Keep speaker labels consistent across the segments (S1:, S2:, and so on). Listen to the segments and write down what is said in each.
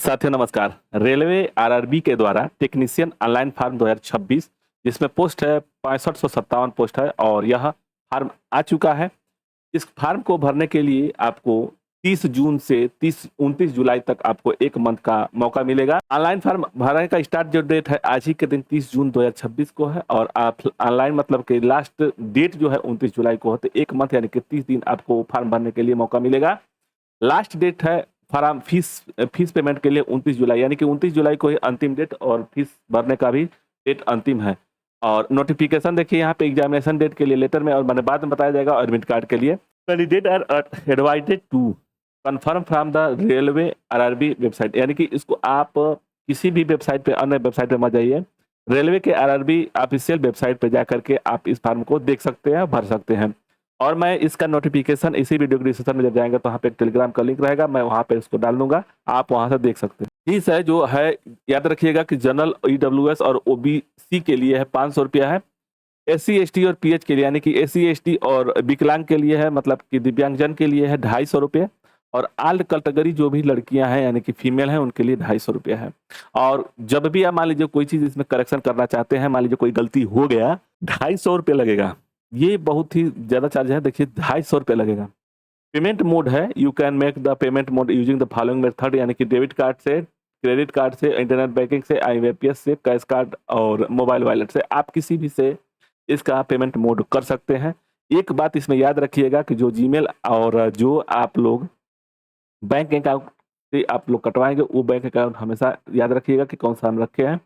S1: साथियों नमस्कार। Railway RRB के द्वारा टेक्नीशियन ऑनलाइन फॉर्म 2026 जिसमें पोस्ट है 6557 पोस्ट है और यह फॉर्म आ चुका है। इस फॉर्म को भरने के लिए आपको 30 जून से 29 जुलाई तक आपको 1 मंथ का मौका मिलेगा। ऑनलाइन फॉर्म भरने का स्टार्ट जो डेट है आज ही के दिन 30 जून 2026 को है और आप ऑनलाइन मतलब कि लास्ट डेट जो है 29 जुलाई को है, तो 1 मंथ यानी कि 30 दिन आपको फॉर्म भरने के लिए मौका मिलेगा। लास्ट डेट है फॉर्म फीस पेमेंट के लिए 29 जुलाई यानी कि 29 जुलाई को ही अंतिम डेट और फीस भरने का भी डेट अंतिम है। और नोटिफिकेशन देखिए यहाँ पे एग्जामिनेशन डेट के लिए लेटर में और मैंने बाद में बताया जाएगा। एडमिट कार्ड के लिए candidate are advised to confirm from the railway RRB website, यानी कि इसको आप किसी भी वेबसाइट पे अन्य वेबसाइट पे मत जाइए, रेलवे के आरआरबी ऑफिशियल वेबसाइट पे जा करके आप इस फॉर्म को देख सकते हैं, भर सकते हैं। और मैं इसका नोटिफिकेशन इसी वीडियो के डिस्क्रिप्शन में जब जाएंगे तो वहाँ पे एक टेलीग्राम का लिंक रहेगा, मैं वहाँ पे इसको डाल दूंगा, आप वहाँ से देख सकते हैं। फीस है जो है याद रखिएगा कि जनरल ईडब्ल्यूएस और ओबीसी के लिए है 500 रुपया है। एससी एसटी और पीएच के लिए यानी कि एससी एसटी और विकलांग के लिए है मतलब कि दिव्यांगजन के लिए है 250 रुपये और आल कैटेगरी जो भी लड़कियां हैं यानी कि फीमेल हैं उनके लिए 250 रुपया है। और जब भी आप मान लीजिए कोई चीज़ इसमें करेक्शन करना चाहते हैं, मान लीजिए कोई गलती हो गया, 250 रुपये लगेगा। ये बहुत ही ज़्यादा चार्ज है, देखिए 250 रुपये लगेगा। पेमेंट मोड है, you can make the payment mode using the following method, यानी कि डेबिट कार्ड से, क्रेडिट कार्ड से, इंटरनेट बैंकिंग से, आईएमपीएस से, कैश कार्ड और मोबाइल वॉलेट से, आप किसी भी से इसका पेमेंट मोड कर सकते हैं। एक बात इसमें याद रखिएगा कि जो जीमेल और जो आप लोग बैंक अकाउंट से आप लोग कटवाएंगे वो बैंक अकाउंट हमेशा याद रखिएगा कि कौन सा हम रखे हैं।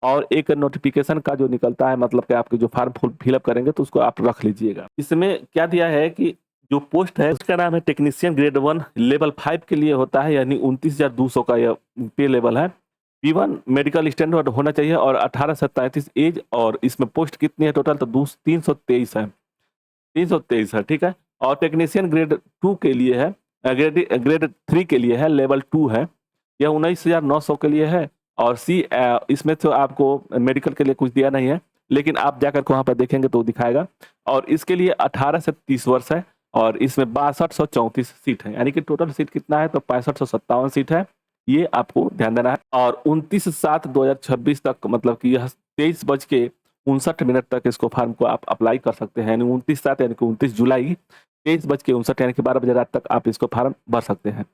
S1: और एक नोटिफिकेशन का जो निकलता है मतलब कि आपके जो फॉर्म फिलअप करेंगे तो उसको आप रख लीजिएगा। इसमें क्या दिया है कि जो पोस्ट है उसका नाम है टेक्नीशियन ग्रेड 1 लेवल 5 के लिए होता है, यानी 29,200 का यह पे लेवल है। P1 मेडिकल स्टैंडर्ड होना चाहिए और 18 से 33 एज। और इसमें पोस्ट कितनी है टोटल, तो 323 है, 323 है, ठीक है। और टेक्नीशियन ग्रेड 2 के लिए है, ग्रेड 3 के लिए है, लेवल 2 है, यह 19,900 के लिए है। और इसमें तो आपको मेडिकल के लिए कुछ दिया नहीं है, लेकिन आप जाकर के वहाँ पर देखेंगे तो दिखाएगा। और इसके लिए 18 से 30 वर्ष है और इसमें 6234 सीट है, यानी कि टोटल सीट कितना है तो 6557 सीट है, ये आपको ध्यान देना है। और 29/7/2026 तक मतलब कि यह 23:59 तक इसको फॉर्म को आप अप्लाई कर सकते हैं, यानी 29/7 यानी कि 29 जुलाई 23:59 यानी कि 12 बजे रात तक आप इसको फॉर्म भर सकते हैं।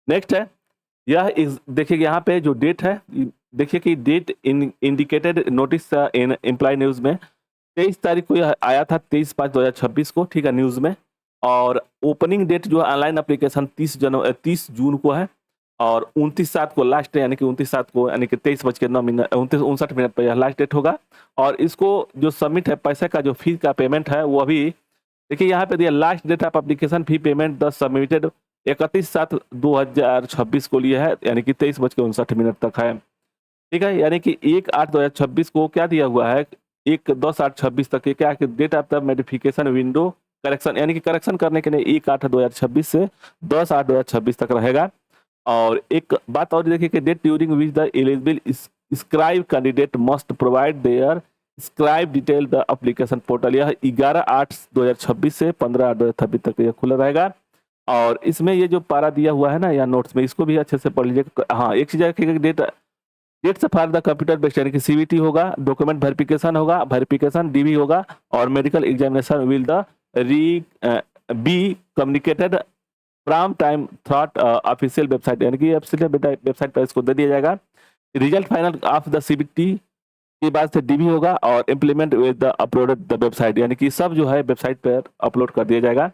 S1: नेक्स्ट है यह देखिए यहाँ पे जो डेट है, देखिए कि date indicated notice in employ news में 23 तारीख को यह आया था, 23/5/2026 को, ठीक है, न्यूज में। और ओपनिंग डेट जो है ऑनलाइन एप्लीकेशन 30 जून को है और 29/7 को लास्ट है, यानी कि 29/7 को यानी कि 23:59 पर यह लास्ट डेट होगा। और इसको जो सबमिट है पैसे का जो फीस का पेमेंट है वो अभी देखिए यहाँ पे दिया, last date of application fee payment the submitted 31/7/2026 को लिए है, यानी कि 23:59 तक है, ठीक है। यानी कि 1/8/2026 को क्या दिया हुआ है, 1/10/8/26 तक, क्या date of the modification window correction, यानी कि करेक्शन करने के लिए 1/8/2026 से 10/8/2026 तक रहेगा। और एक बात और देखिए कि date during which the eligible scribe candidate must provide their scribe detail the application portal, यह 11/8/2026 से 15/8/2026 तक यह खुला रहेगा। और इसमें ये जो पारा दिया हुआ है ना या नोट्स में, इसको भी अच्छे से पढ़ लीजिए। हाँ, एक चीज रखिएगा कि डेट से फॉर द कंप्यूटर बेस्ड, यानी कि सीवीटी होगा, डॉक्यूमेंट वेरिफिकेशन होगा, वेरिफिकेशन डीबी होगा और medical examination will the be communicated from time throat official website, यानी कि ऑफिशियल वेबसाइट पर इसको दे दिया जाएगा। Result final of the CBT के बाद से डीबी होगा और implement with the uploaded the website, यानी कि सब जो है वेबसाइट पर अपलोड कर दिया जाएगा।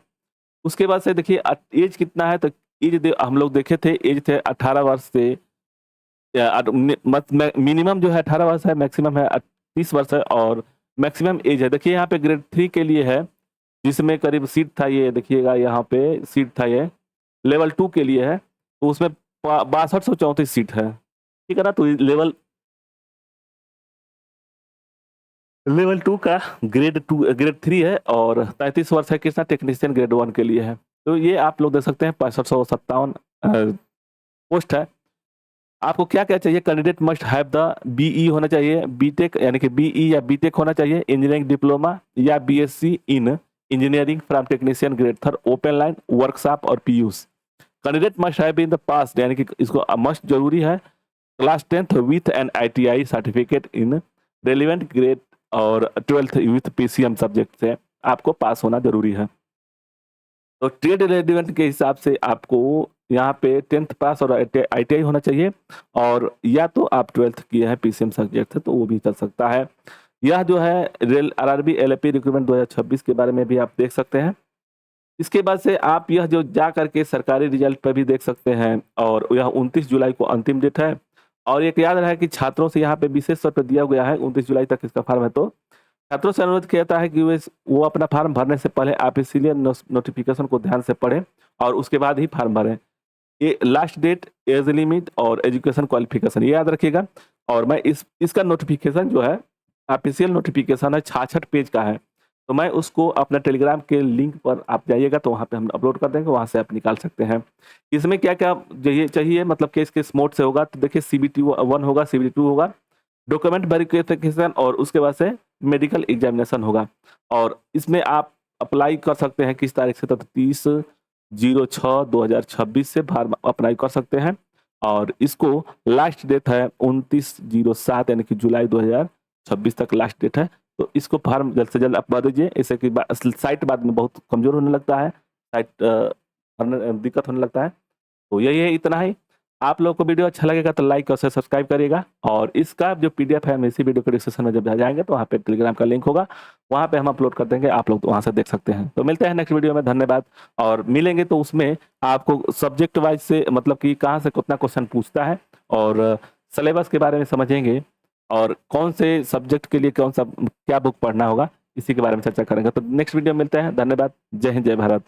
S1: उसके बाद से देखिए एज कितना है, तो एज हम लोग देखे थे, एज थे 18 वर्ष से, मिनिमम जो है 18 वर्ष है, मैक्सिमम है 30 वर्ष है और मैक्सिमम एज है। देखिए यहाँ पे ग्रेड 3 के लिए है जिसमें करीब सीट था, ये देखिएगा यहाँ पे सीट था, ये लेवल 2 के लिए है तो उसमें 6234 सीट है, ठीक है ना। तो लेवल 2 का ग्रेड 3 है और 33 वर्ष है, कितना टेक्नीशियन ग्रेड 1 के लिए है। तो ये आप लोग देख सकते हैं 6557 पोस्ट है। आपको क्या क्या चाहिए, candidate must have the BE होना चाहिए, बीटेक यानी कि बीई या बीटेक होना चाहिए, इंजीनियरिंग डिप्लोमा या BSc in engineering from technician grade 3 open line workshop और पीयूष। Candidate must have been the pass, यानी कि इसको मस्ट जरूरी है class 10th with an ITI certificate in relevant grade और 12th विथ PCM सब्जेक्ट से आपको पास होना जरूरी है। तो ट्रेड रेलिवेंट के हिसाब से आपको यहाँ पे 10th पास और ITI होना चाहिए, और या तो आप 12th किए हैं PCM सब्जेक्ट से तो वो भी चल सकता है। यह जो है रेल RRB LAP रिक्रूटमेंट 2026 के बारे में भी आप देख सकते हैं। इसके बाद से आप यह जो जा करके सरकारी रिजल्ट पर भी देख सकते हैं, और यह 29 जुलाई को अंतिम डेट है। और एक याद रहे कि छात्रों से यहाँ पे विशेष तौर पर दिया गया है 29 जुलाई तक इसका फॉर्म है, तो छात्रों से अनुरोध किया जाता है कि वो अपना फॉर्म भरने से पहले आप इसीलिए नोटिफिकेशन को ध्यान से पढ़ें और उसके बाद ही फॉर्म भरें। ये लास्ट डेट, एज लिमिट और एजुकेशन क्वालिफिकेशन ये याद रखिएगा। और मैं इसका नोटिफिकेशन जो है ऑफिशियल नोटिफिकेशन है, 66 पेज का है, तो मैं उसको अपना टेलीग्राम के लिंक पर आप जाइएगा तो वहाँ पे हम अपलोड कर देंगे, वहाँ से आप निकाल सकते हैं। इसमें क्या क्या चाहिए मतलब किस किस मोड से होगा, तो देखिए CBT 1 होगा, CBT 2 होगा, डॉक्यूमेंट वेरिफिकेशन और उसके बाद से मेडिकल एग्जामिनेशन होगा। और इसमें आप अप्लाई कर सकते हैं किस तारीख से, तो 30/06/2026 से फॉर्म अप्लाई कर सकते हैं, और इसको लास्ट डेट है 29/07 यानी कि जुलाई 2026 तक लास्ट डेट है। तो इसको फॉर्म जल्द से जल्द आप भर दीजिए, इससे कि साइट बाद में बहुत कमजोर होने लगता है, साइट दिक्कत होने लगता है। तो यही है, इतना ही। आप लोगों को वीडियो अच्छा लगेगा तो लाइक और सब्सक्राइब करिएगा, और इसका जो PDF है हम इसी वीडियो के डिस्क्रिप्शन में जब जाएंगे तो वहाँ पे टेलीग्राम का लिंक होगा, वहाँ पे हम अपलोड कर देंगे, आप लोग तो वहाँ से देख सकते हैं। तो मिलते हैं नेक्स्ट वीडियो में, धन्यवाद। और मिलेंगे तो उसमें आपको सब्जेक्ट वाइज से मतलब कि कहाँ से कितना क्वेश्चन पूछता है और सिलेबस के बारे में समझेंगे, और कौन से सब्जेक्ट के लिए कौन सा क्या बुक पढ़ना होगा, इसी के बारे में चर्चा करेंगे। तो नेक्स्ट वीडियो में मिलते हैं, धन्यवाद। जय हिंद, जय भारत।